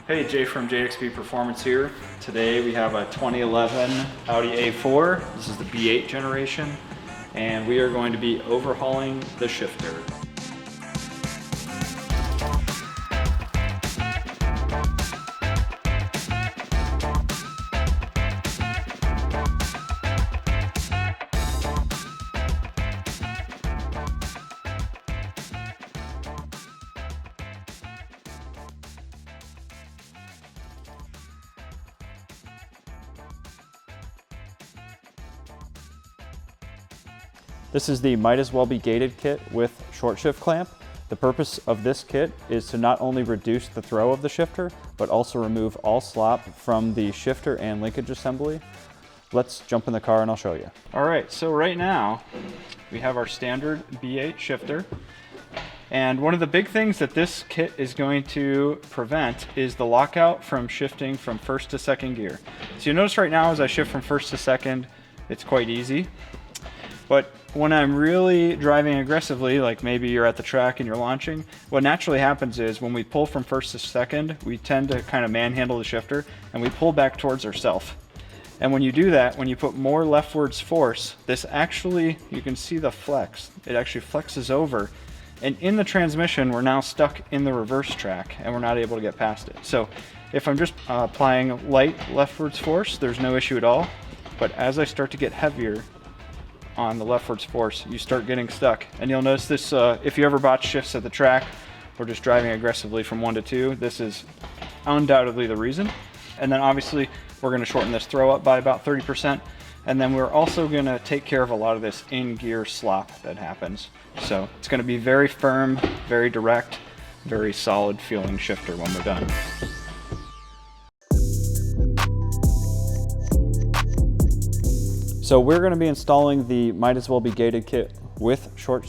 Hey, Jay from JXB Performance here. Today we have a 2011 Audi A4. This is the B8 generation, and we are going to be overhauling the shifter. This is the Might As Well Be Gated kit with short shift clamp. The purpose of this kit is to not only reduce the throw of the shifter, but also remove all slop from the shifter and linkage assembly. Let's jump in the car and I'll show you. All right, so right now we have our standard B8 shifter. And one of the big things that this kit is going to prevent is the lockout from shifting from first to second gear. So you notice right now as I shift from first to second, it's quite easy. But when I'm really driving aggressively, like maybe you're at the track and you're launching, what naturally happens is when we pull from first to second, we tend to kind of manhandle the shifter and we pull back towards ourselves. And when you do that, when you put more leftwards force, this actually, you can see the flex, it actually flexes over. And in the transmission, we're now stuck in the reverse track and we're not able to get past it. So if I'm just applying light leftwards force, there's no issue at all. But as I start to get heavier on the leftwards force, you start getting stuck. And you'll notice this, if you ever botch shifts at the track or just driving aggressively from 1 to 2, this is undoubtedly the reason. And then obviously we're gonna shorten this throw up by about 30%. And then we're also gonna take care of a lot of this in-gear slop that happens. So it's gonna be very firm, very direct, very solid feeling shifter when we're done. So we're going to be installing the Might As Well Be Gated kit with short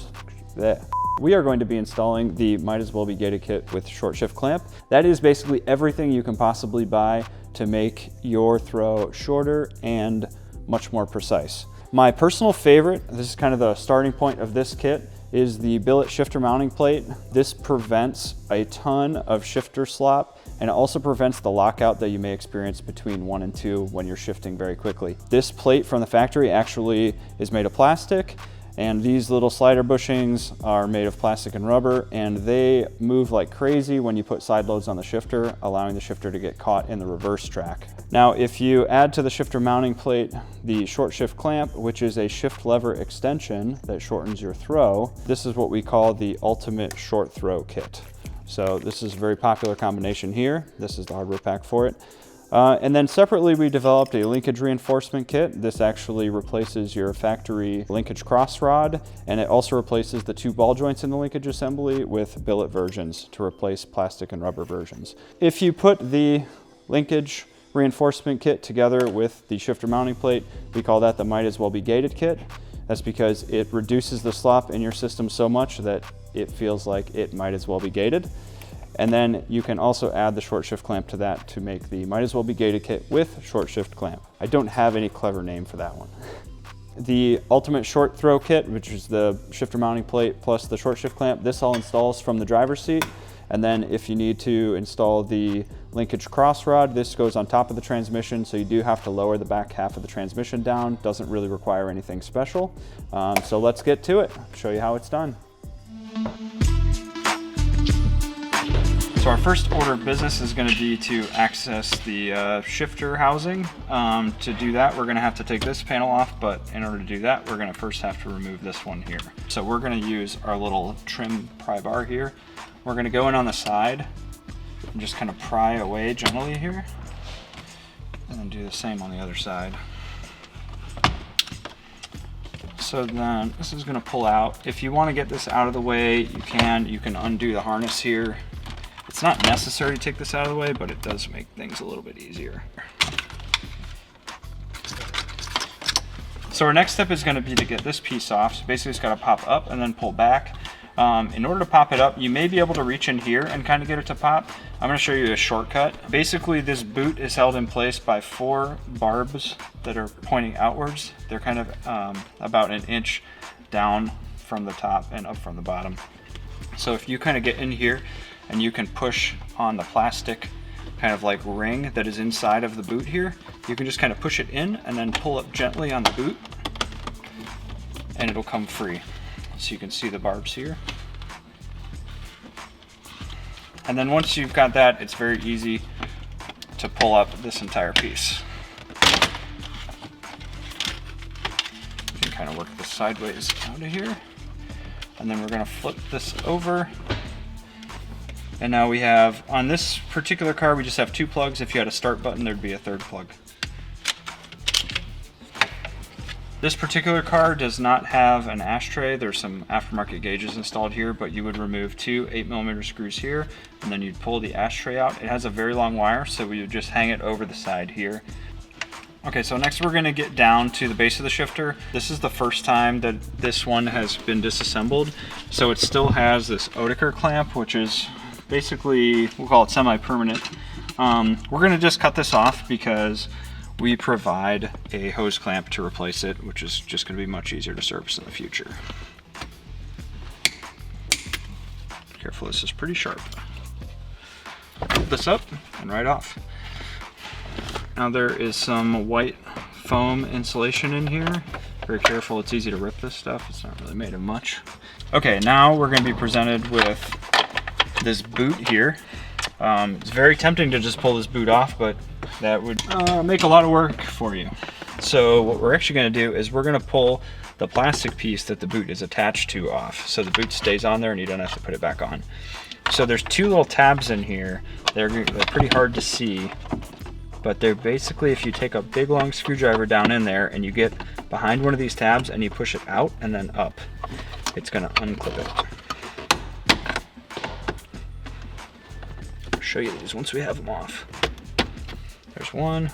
shift clamp. That is basically everything you can possibly buy to make your throw shorter and much more precise. My personal favorite, this is kind of the starting point of this kit, is the billet shifter mounting plate. This prevents a ton of shifter slop, and it also prevents the lockout that you may experience between 1 and 2 when you're shifting very quickly. This plate from the factory actually is made of plastic, and these little slider bushings are made of plastic and rubber, and they move like crazy when you put side loads on the shifter, allowing the shifter to get caught in the reverse track. Now, if you add to the shifter mounting plate the short shift clamp, which is a shift lever extension that shortens your throw, this is what we call the ultimate short throw kit. So this is a very popular combination here. This is the hardware pack for it. And then separately, we developed a linkage reinforcement kit. This actually replaces your factory linkage cross rod, and it also replaces the 2 ball joints in the linkage assembly with billet versions to replace plastic and rubber versions. If you put the linkage reinforcement kit together with the shifter mounting plate, we call that the Might As Well Be Gated kit. That's because it reduces the slop in your system so much that it feels like it might as well be gated. And then you can also add the short shift clamp to that to make the Might As Well Be Gated kit with short shift clamp. I don't have any clever name for that one. The ultimate short throw kit, which is the shifter mounting plate plus the short shift clamp, this all installs from the driver's seat. And then if you need to install the linkage cross rod, this goes on top of the transmission, so you do have to lower the back half of the transmission down. Doesn't really require anything special. So let's get to it, show you how it's done. So our first order of business is going to be to access the shifter housing. To do that, we're going to have to take this panel off, but in order to do that, we're going to first have to remove this one here. So we're going to use our little trim pry bar here. We're going to go in on the side and just kind of pry away gently here, and then do the same on the other side. So then this is going to pull out. If you want to get this out of the way, you can undo the harness here. It's not necessary to take this out of the way, but it does make things a little bit easier. So our next step is going to be to get this piece off. So basically it's got to pop up and then pull back. In order to pop it up, you may be able to reach in here and kind of get it to pop. I'm going to show you a shortcut. Basically, this boot is held in place by 4 barbs that are pointing outwards. They're kind of about 1 inch down from the top and up from the bottom. So if you kind of get in here and you can push on the plastic kind of like ring that is inside of the boot here. You can just kind of push it in and then pull it gently on the boot and it'll come free. So you can see the barbs here. And then once you've got that, it's very easy to pull up this entire piece. You can kind of work this sideways out of here. And then we're going to flip this over. And now we have, on this particular car, we just have 2 plugs. If you had a start button, there'd be a 3rd plug. This particular car does not have an ashtray. There's some aftermarket gauges installed here, but you would remove 2 8mm screws here, and then you'd pull the ashtray out. It has a very long wire, so we would just hang it over the side here. Okay, so next we're gonna get down to the base of the shifter. This is the first time that this one has been disassembled. So it still has this Oetiker clamp, which is basically, we'll call it semi-permanent. We're gonna just cut this off because we provide a hose clamp to replace it, which is just gonna be much easier to service in the future. Careful, this is pretty sharp. Put this up and right off. Now there is some white foam insulation in here. Very careful, it's easy to rip this stuff. It's not really made of much. Okay, now we're gonna be presented with this boot here. It's very tempting to just pull this boot off, but that would make a lot of work for you. So what we're actually going to do is we're going to pull the plastic piece that the boot is attached to off, so the boot stays on there and you don't have to put it back on. So there's 2 little tabs in here. They're pretty hard to see, but they're basically, if you take a big long screwdriver down in there and you get behind one of these tabs and you push it out and then up, it's going to unclip it. Show you these once we have them off. There's 1.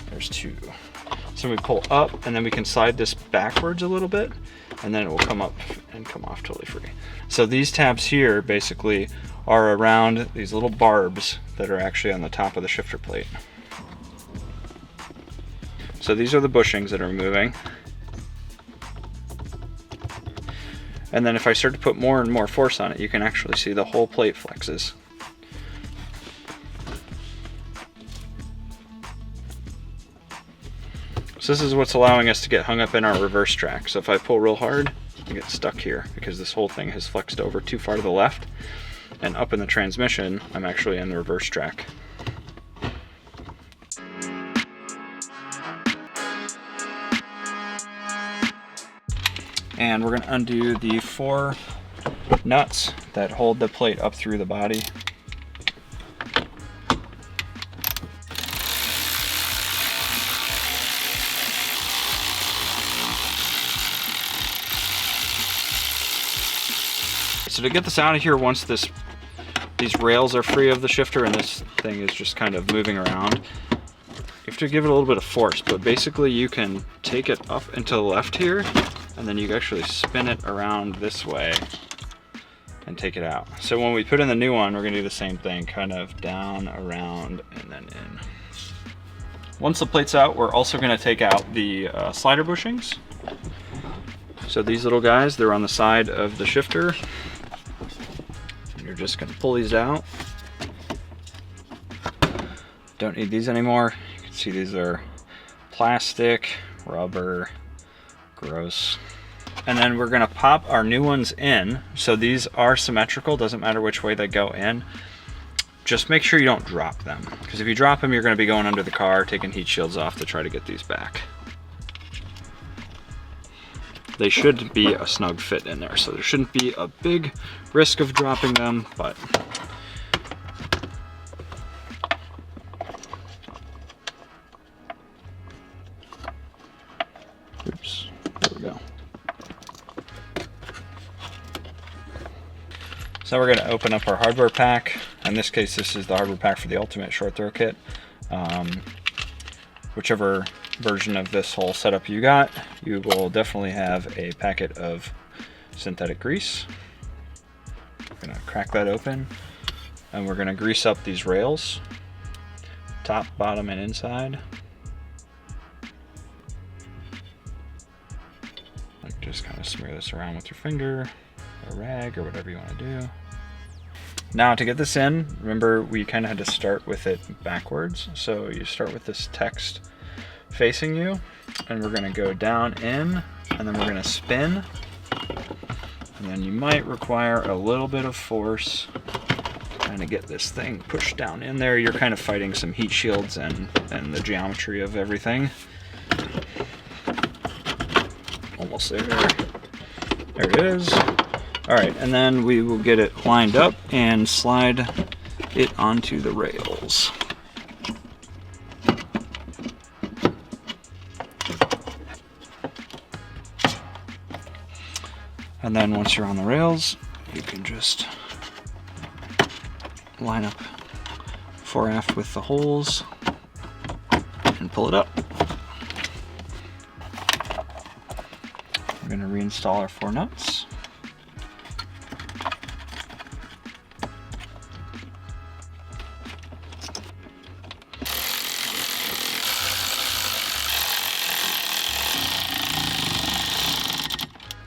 There's 2. So we pull up and then we can slide this backwards a little bit and then it will come up and come off totally free. So these tabs here basically are around these little barbs that are actually on the top of the shifter plate. So these are the bushings that are moving. And then if I start to put more and more force on it, you can actually see the whole plate flexes. So this is what's allowing us to get hung up in our reverse track. So if I pull real hard, I get stuck here because this whole thing has flexed over too far to the left. And up in the transmission, I'm actually in the reverse track. And we're going to undo the 4 nuts that hold the plate up through the body. So to get this out of here, once these rails are free of the shifter and this thing is just kind of moving around, you have to give it a little bit of force, but basically you can take it up and to the left here, and then you can actually spin it around this way and take it out. So when we put in the new one, we're gonna do the same thing, kind of down, around, and then in. Once the plate's out, we're also gonna take out the slider bushings. So these little guys, they're on the side of the shifter. And you're just gonna pull these out. Don't need these anymore. You can see these are plastic, rubber, gross. And then we're gonna pop our new ones in. So these are symmetrical, doesn't matter which way they go in. Just make sure you don't drop them, because if you drop them, you're gonna be going under the car, taking heat shields off to try to get these back. They should be a snug fit in there, so there shouldn't be a big risk of dropping them, but oops, there we go. So we're going to open up our hardware pack. In this case, this is the hardware pack for the Ultimate Short Throw Kit. Whichever version of this whole setup you got, you will definitely have a packet of synthetic grease. We're going to crack that open, and we're going to grease up these rails, top, bottom, and inside. Like just kind of smear this around with your finger, or a rag, or whatever you want to do. Now to get this in, remember we kind of had to start with it backwards. So you start with this text facing you, and we're gonna go down in, and then we're gonna spin. And then you might require a little bit of force trying to get this thing pushed down in there. You're kind of fighting some heat shields and the geometry of everything. Almost there. There it is. All right, and then we will get it lined up and slide it onto the rails. And then once you're on the rails, you can just line up fore aft with the holes and pull it up. We're going to reinstall our 4 nuts.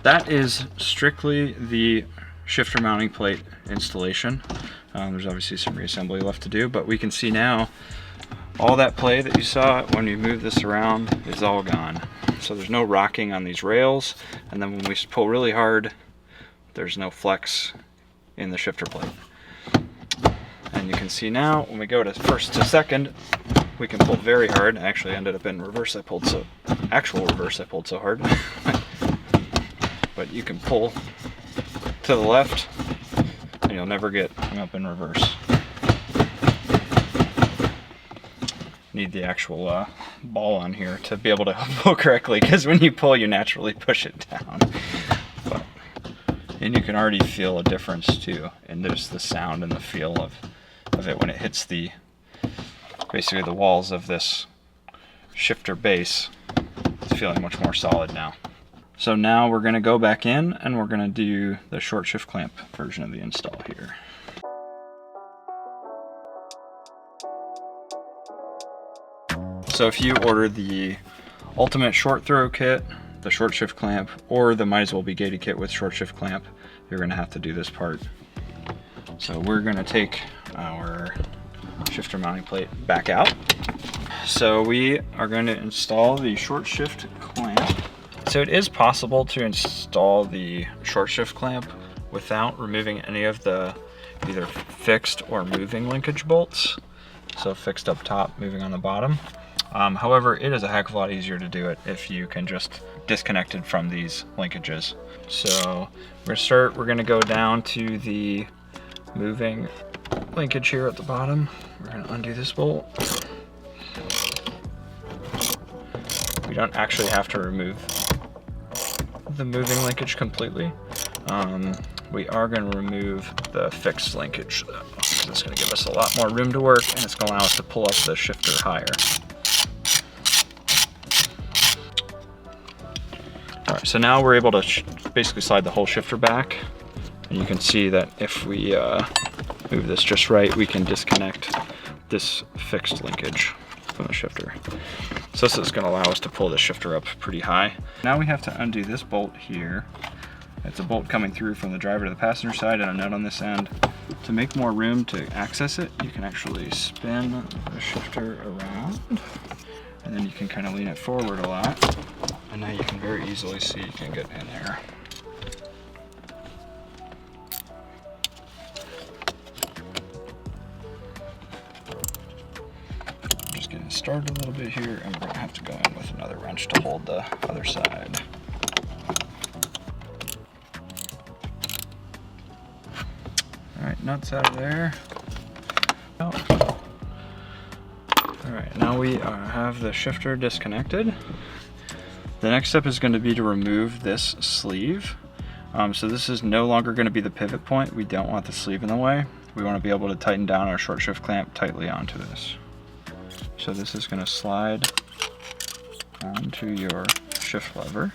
That is strictly the shifter mounting plate installation. There's obviously some reassembly left to do, but we can see now all that play that you saw when we move this around is all gone. So there's no rocking on these rails, and then when we pull really hard, there's no flex in the shifter plate. And you can see now when we go to first to second, we can pull very hard. Actually, I ended up in reverse. I pulled so hard. But you can pull to the left and you'll never get hung up in reverse. Need the actual ball on here to be able to pull correctly, because when you pull you naturally push it down. And you can already feel a difference too, and there's the sound and the feel of it when it hits the basically the walls of this shifter base. It's feeling much more solid now. So now we're going to go back in and we're going to do the short shift clamp version of the install here. So if you order the ultimate short throw kit, the short shift clamp, or the might as well be gated kit with short shift clamp, you're going to have to do this part. So we're going to take our shifter mounting plate back out. So we are going to install the short shift clamp. So it is possible to install the short shift clamp without removing any of the either fixed or moving linkage bolts. So fixed up top, moving on the bottom. However, it is a heck of a lot easier to do it if you can just disconnect it from these linkages. So we're going to go down to the moving linkage here at the bottom. We're going to undo this bolt. We don't actually have to remove the moving linkage completely. We are going to remove the fixed linkage though, because it's going to give us a lot more room to work, and it's going to allow us to pull up the shifter higher. Alright, so now we're able to basically slide the whole shifter back, and you can see that if we move this just right, we can disconnect this fixed linkage from the shifter. So this is going to allow us to pull the shifter up pretty high. Now we have to undo this bolt here. It's a bolt coming through from the driver to the passenger side and a nut on this end. To make more room to access it, you can actually spin the shifter around, and then you can kind of lean it forward a lot. And now you can very easily see you can get in there. Just getting started a little bit here, and we're going to have to go in with another wrench to hold the other side. Alright, nuts out of there. Oh. Alright, now we have the shifter disconnected. The next step is going to be to remove this sleeve. So this is no longer going to be the pivot point. We don't want the sleeve in the way. We want to be able to tighten down our short shift clamp tightly onto this. So this is going to slide onto your shift lever.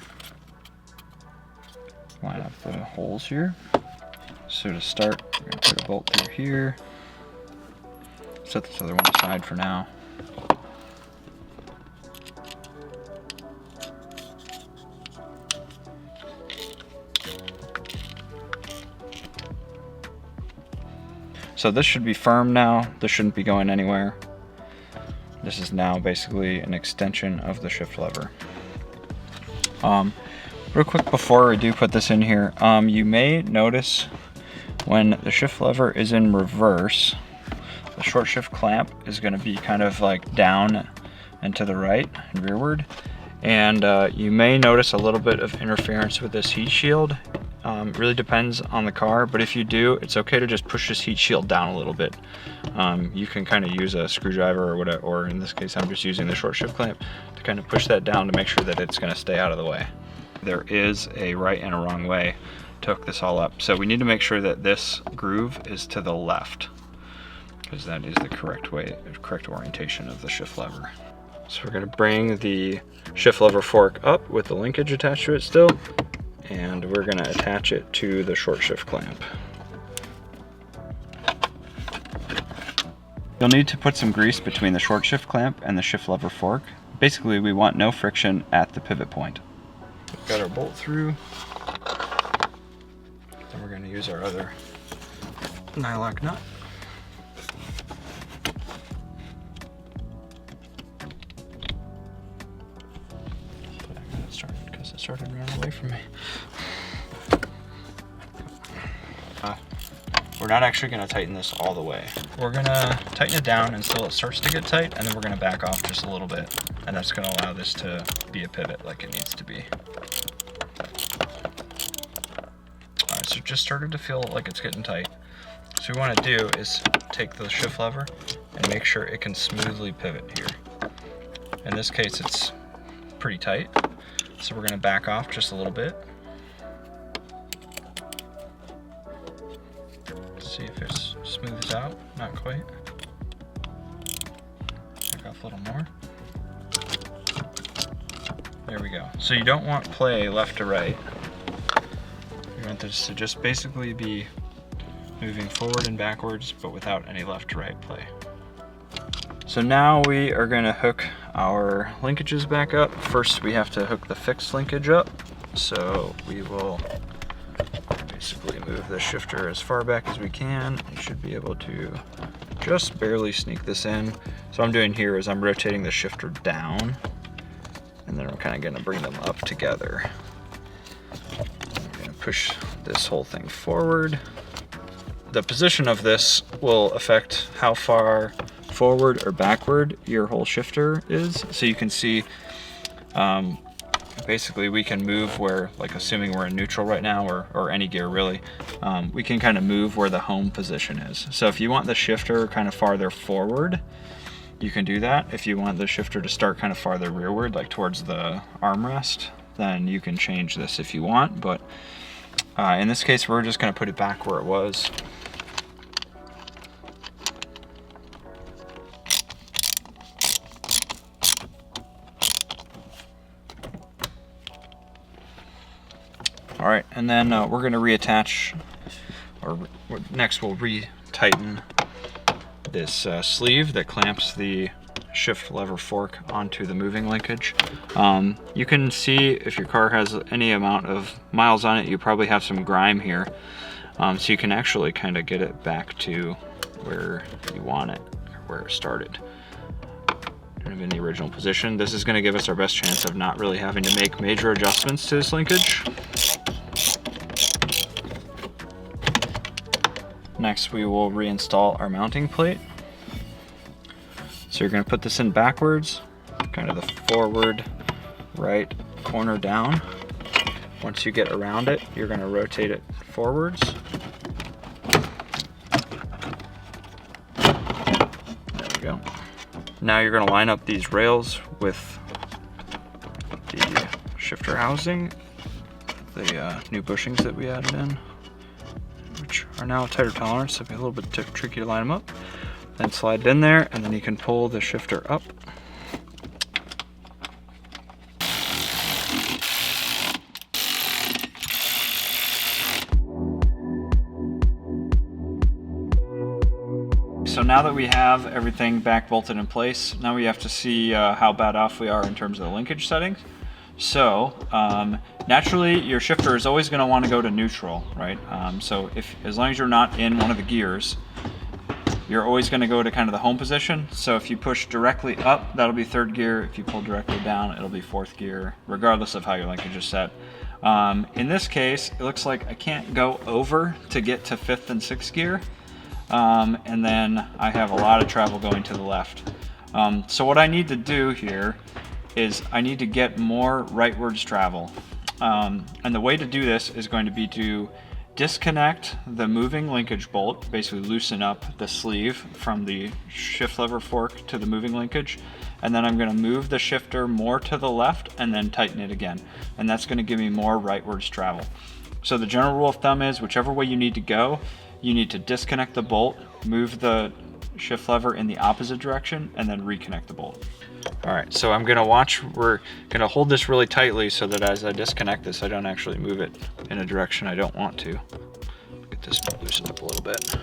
Line up the holes here. So to start, we're going to put a bolt through here. Set this other one aside for now. So this should be firm now. This shouldn't be going anywhere. This is now basically an extension of the shift lever. Real quick before we do put this in here, you may notice when the shift lever is in reverse, the short shift clamp is going to be kind of like down and to the right and rearward. And you may notice a little bit of interference with this heat shield. It really depends on the car, but if you do, it's okay to just push this heat shield down a little bit. You can kind of use a screwdriver or whatever, or in this case I'm just using the short shift clamp to kind of push that down to make sure that it's going to stay out of the way. There is a right and a wrong way to hook this all up. So we need to make sure that this groove is to the left, because that is the correct way, correct orientation of the shift lever. So we're going to bring the shift lever fork up with the linkage attached to it still, and we're going to attach it to the short shift clamp. You'll need to put some grease between the short shift clamp and the shift lever fork. Basically, we want no friction at the pivot point. We've got our bolt through. Then we're going to use our other nylock nut. But I got it started because it started running away from me. We're not actually going to tighten this all the way. We're going to tighten it down until it starts to get tight, and then we're going to back off just a little bit. And that's going to allow this to be a pivot like it needs to be. Alright, so it just started to feel like it's getting tight. So what we want to do is take the shift lever and make sure it can smoothly pivot here. In this case, it's pretty tight. So we're going to back off just a little bit. See if it smooths out. Not quite. Back off a little more. There we go. So you don't want play left to right. You want this to just basically be moving forward and backwards, but without any left to right play. So now we are going to hook our linkages back up. First we have to hook the fixed linkage up. So we will basically move the shifter as far back as we can. You should be able to just barely sneak this in. So what I'm doing here is I'm rotating the shifter down, and then I'm kind of going to bring them up together. I'm going to push this whole thing forward. The position of this will affect how far forward or backward your whole shifter is. So you can see basically we can move where, like assuming we're in neutral right now, or any gear really, we can kind of move where the home position is. So if you want the shifter kind of farther forward, you can do that. If you want the shifter to start kind of farther rearward, like towards the armrest, then you can change this if you want. But in this case, we're just going to put it back where it was. All right, and then we're going to reattach, or next we'll re-tighten this sleeve that clamps the shift lever fork onto the moving linkage. You can see if your car has any amount of miles on it, you probably have some grime here. So you can actually kind of get it back to where you want it, or where it started. Kind of in the original position. This is going to give us our best chance of not really having to make major adjustments to this linkage. Next, we will reinstall our mounting plate. So you're going to put this in backwards, kind of the forward right corner down. Once you get around it, you're going to rotate it forwards. There we go. Now you're going to line up these rails with the shifter housing, the new bushings that we added in, which are now a tighter tolerance, so it'll be a little bit tricky to line them up. Then slide it in there, and then you can pull the shifter up. So now that we have everything back bolted in place, now we have to see how bad off we are in terms of the linkage settings. So naturally your shifter is always going to want to go to neutral, right? So as long as you're not in one of the gears, you're always going to go to kind of the home position. So if you push directly up, that'll be third gear. If you pull directly down, it'll be fourth gear, regardless of how your linkage is set. In this case, it looks like I can't go over to get to fifth and sixth gear. And then I have a lot of travel going to the left. So what I need to do here is I need to get more rightwards travel. And the way to do this is going to be to disconnect the moving linkage bolt, basically loosen up the sleeve from the shift lever fork to the moving linkage, and then I'm going to move the shifter more to the left and then tighten it again, and that's going to give me more rightwards travel. So the general rule of thumb is whichever way you need to go, you need to disconnect the bolt, move the shift lever in the opposite direction, and then reconnect the bolt. All right, so I'm gonna watch, we're gonna hold this really tightly so that as I disconnect this, I don't actually move it in a direction I don't want to. Get this loosened up a little bit.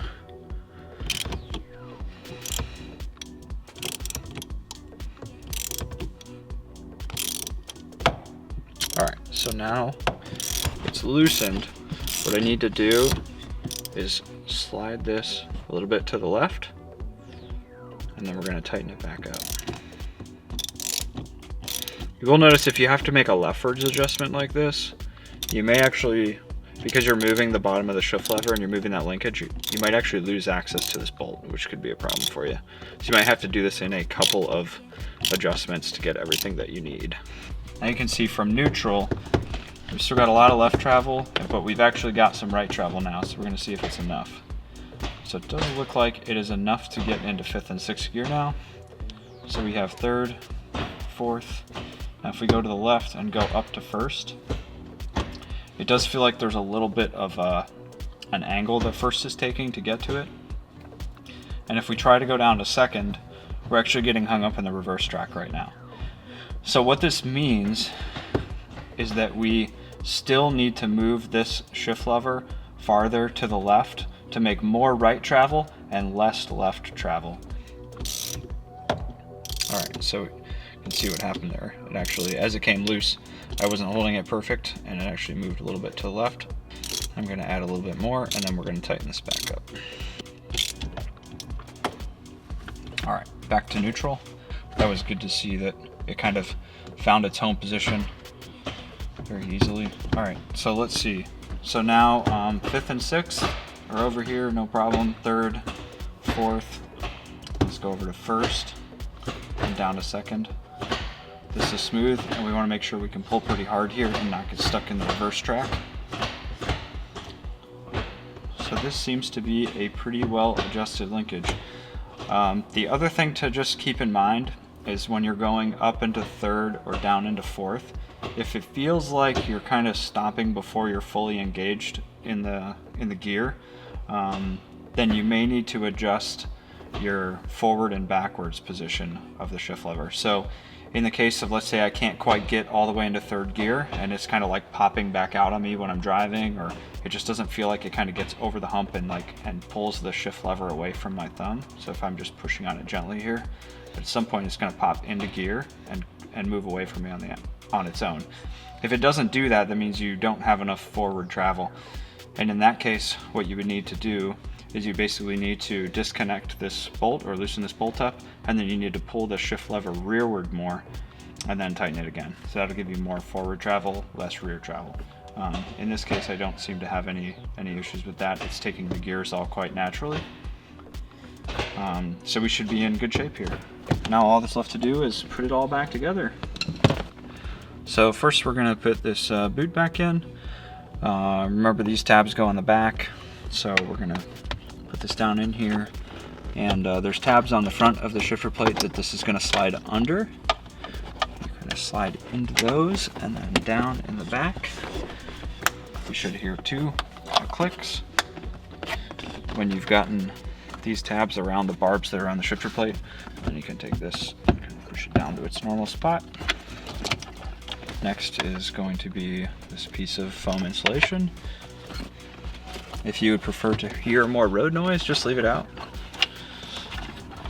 All right, so now it's loosened. What I need to do is slide this a little bit to the left, and then we're gonna tighten it back up. You will notice if you have to make a leftwards adjustment like this, you may actually, because you're moving the bottom of the shift lever and you're moving that linkage, you might actually lose access to this bolt, which could be a problem for you. So you might have to do this in a couple of adjustments to get everything that you need. Now you can see from neutral, we've still got a lot of left travel, but we've actually got some right travel now, so we're gonna see if it's enough. So it doesn't look like it is enough to get into fifth and sixth gear now. So we have third, fourth. Now if we go to the left and go up to first, it does feel like there's a little bit of an angle that first is taking to get to it. And if we try to go down to second, we're actually getting hung up in the reverse track right now. So what this means is that we still need to move this shift lever farther to the left to make more right travel and less left travel. All right, so you can see what happened there. It actually, as it came loose, I wasn't holding it perfect, and it actually moved a little bit to the left. I'm gonna add a little bit more, and then we're gonna tighten this back up. All right, back to neutral. That was good to see that it kind of found its home position very easily. All right, so let's see. So now fifth and sixth are over here, no problem. Third, fourth, let's go over to first and down to second. This is smooth, and we want to make sure we can pull pretty hard here and not get stuck in the reverse track. So this seems to be a pretty well adjusted linkage. The other thing to just keep in mind is when you're going up into third or down into fourth, if it feels like you're kind of stopping before you're fully engaged in the gear, then you may need to adjust your forward and backwards position of the shift lever. So in the case of, let's say I can't quite get all the way into third gear and it's kind of like popping back out on me when I'm driving, or it just doesn't feel like it kind of gets over the hump and pulls the shift lever away from my thumb. So if I'm just pushing on it gently here, at some point it's going to pop into gear and move away from me on its own. If it doesn't do that, that means you don't have enough forward travel. And in that case, what you would need to do is you basically need to disconnect this bolt or loosen this bolt up, and then you need to pull the shift lever rearward more and then tighten it again. So that'll give you more forward travel, less rear travel. In this case, I don't seem to have any issues with that. It's taking the gears all quite naturally. So we should be in good shape here. Now all that's left to do is put it all back together. So first we're gonna put this boot back in. Remember, these tabs go on the back, so we're gonna put this down in here, and there's tabs on the front of the shifter plate that this is gonna slide under. You're gonna slide into those and then down in the back. You should hear two clicks. When you've gotten these tabs around the barbs that are on the shifter plate, then you can take this and push it down to its normal spot. Next is going to be this piece of foam insulation. If you would prefer to hear more road noise, just leave it out.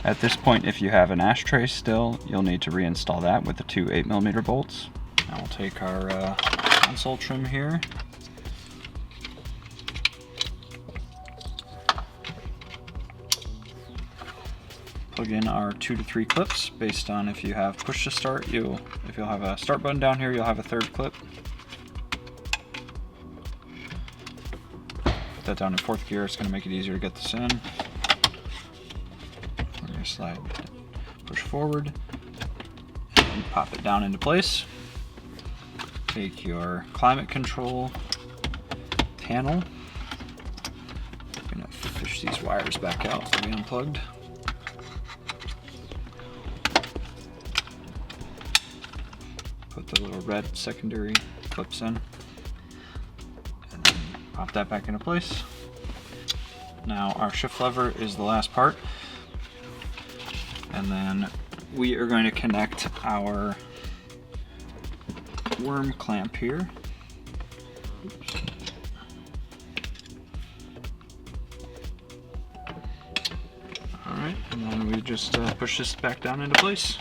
At this point, if you have an ashtray still, you'll need to reinstall that with the two 8mm bolts. Now we'll take our console trim here. plug in our 2 to 3 clips based on if you have push to start. If you'll have a start button down here, you'll have a 3rd clip. Put that down in 4th gear. It's going to make it easier to get this in. We're going to slide, push forward, and pop it down into place. Take your climate control panel. I'm going to fish these wires back out that we unplugged. Put the little red secondary clips in. And then pop that back into place. Now our shift lever is the last part. And then we are going to connect our worm clamp here. Oops. All right, and then we just push this back down into place.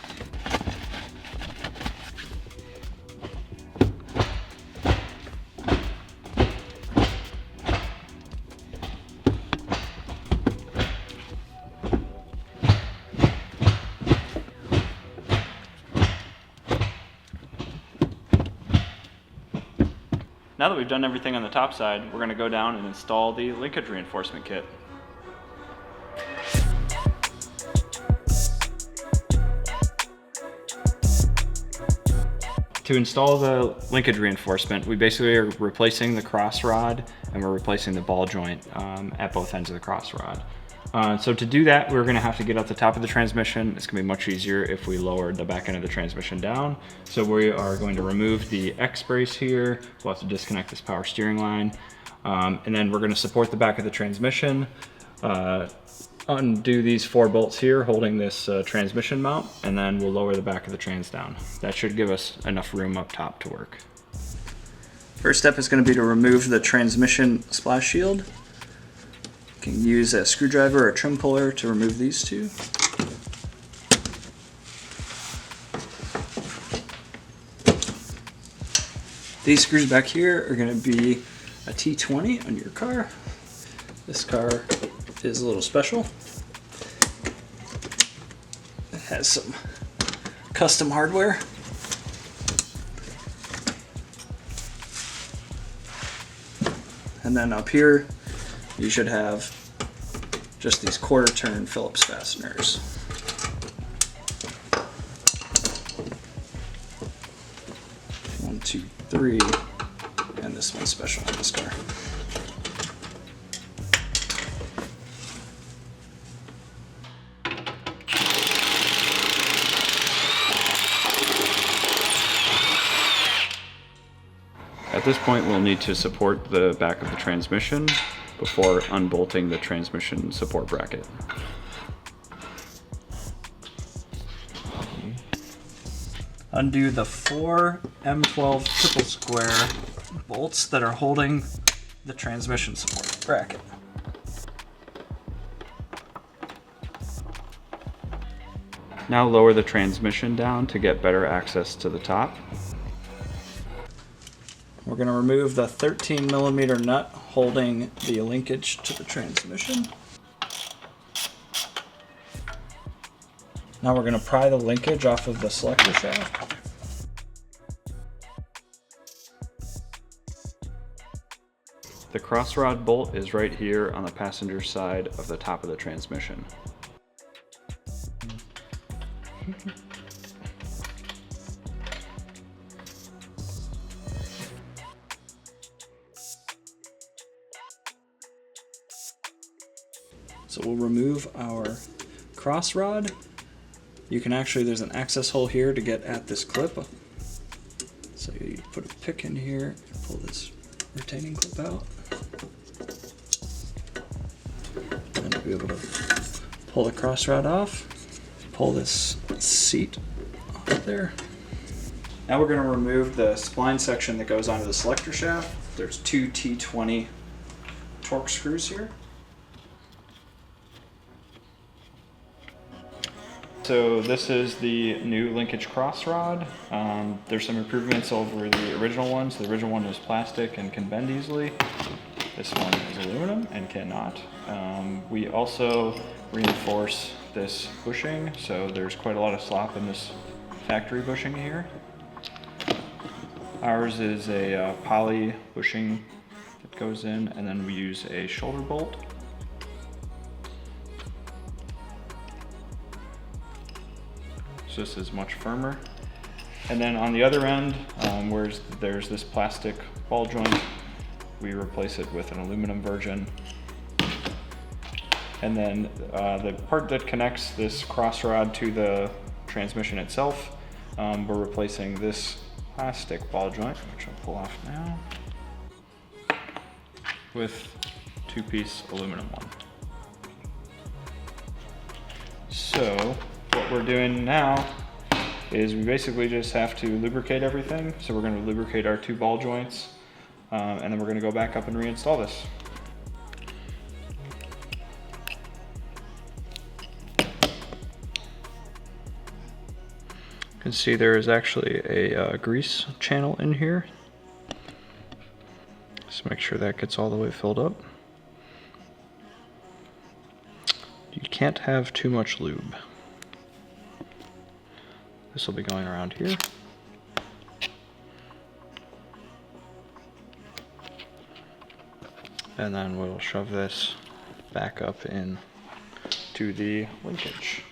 Now that we've done everything on the top side, we're going to go down and install the Linkage Reinforcement Kit. To install the linkage reinforcement, we basically are replacing the cross rod and we're replacing the ball joint at both ends of the cross rod. So to do that, we're gonna have to get up the top of the transmission. It's gonna be much easier if we lower the back end of the transmission down. So we are going to remove the X brace here. We'll have to disconnect this power steering line. And then we're gonna support the back of the transmission, undo these 4 bolts here holding this transmission mount, and then we'll lower the back of the trans down. That should give us enough room up top to work. First step is gonna be to remove the transmission splash shield. You can use a screwdriver or a trim puller to remove these 2. These screws back here are going to be a T20 on your car. This car is a little special. It has some custom hardware. And then up here, you should have just these 1/4 turn Phillips fasteners. One, two, 3, and this one's special on this car. At this point, we'll need to support the back of the transmission before unbolting the transmission support bracket. Undo the 4 M12 triple square bolts that are holding the transmission support bracket. Now lower the transmission down to get better access to the top. We're going to remove the 13mm nut holding the linkage to the transmission. Now we're going to pry the linkage off of the selector shaft. The cross rod bolt is right here on the passenger side of the top of the transmission. So we'll remove our cross rod. You can actually, there's an access hole here to get at this clip. So you put a pick in here and pull this retaining clip out. And you'll be able to pull the cross rod off, pull this seat off there. Now we're going to remove the spline section that goes onto the selector shaft. There's 2 T20 torque screws here. So this is the new linkage cross rod. There's some improvements over the original ones. The original one was plastic and can bend easily. This one is aluminum and cannot. We also reinforce this bushing, so there's quite a lot of slop in this factory bushing here. Ours is a poly bushing that goes in, and then we use a shoulder bolt. So this is much firmer. And then on the other end, where there's this plastic ball joint, we replace it with an aluminum version. And then the part that connects this cross rod to the transmission itself, we're replacing this plastic ball joint, which I'll pull off now, with two-piece aluminum one. So what we're doing now is we basically just have to lubricate everything. So we're going to lubricate our two ball joints, and then we're going to go back up and reinstall this. You can see there is actually a grease channel in here. Just make sure that gets all the way filled up. You can't have too much lube. This will be going around here. And then we'll shove this back up in to the linkage.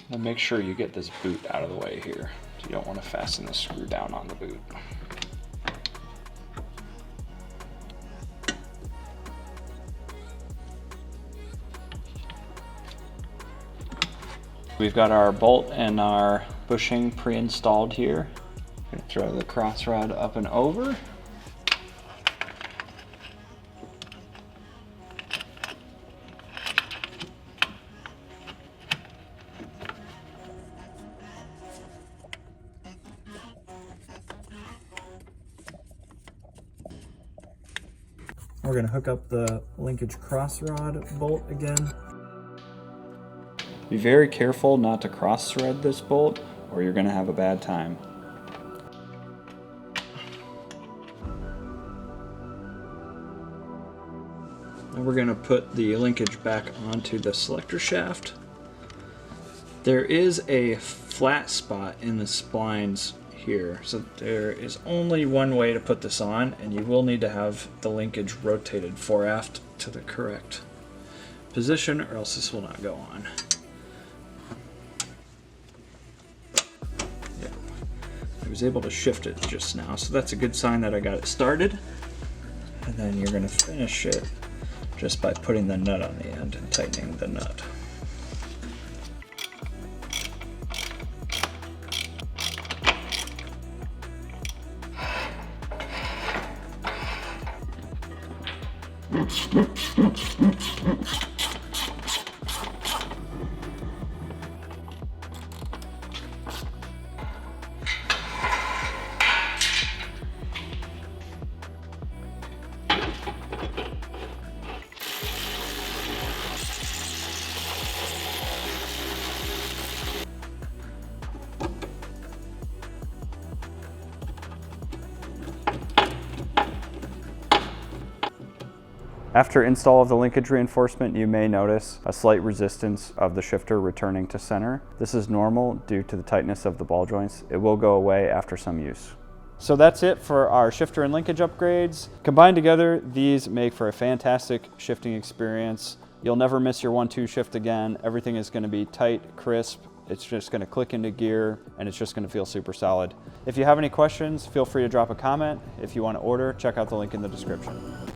And make sure you get this boot out of the way here. You don't want to fasten this screw down on the boot. We've got our bolt and our bushing pre-installed here. I'm going to throw the cross rod up and over. We're going to hook up the linkage cross rod bolt again. Be very careful not to cross thread this bolt, or you're going to have a bad time. And we're going to put the linkage back onto the selector shaft. There is a flat spot in the splines here, so there is only one way to put this on, and you will need to have the linkage rotated fore aft to the correct position, or else this will not go on. Yeah. I was able to shift it just now, so that's a good sign that I got it started. And then you're going to finish it just by putting the nut on the end and tightening the nut. After install of the linkage reinforcement, you may notice a slight resistance of the shifter returning to center. This is normal due to the tightness of the ball joints. It will go away after some use. So that's it for our shifter and linkage upgrades. Combined together, these make for a fantastic shifting experience. You'll never miss your 1-2 shift again. Everything is going to be tight, crisp. It's just going to click into gear, and it's just going to feel super solid. If you have any questions, feel free to drop a comment. If you want to order, check out the link in the description.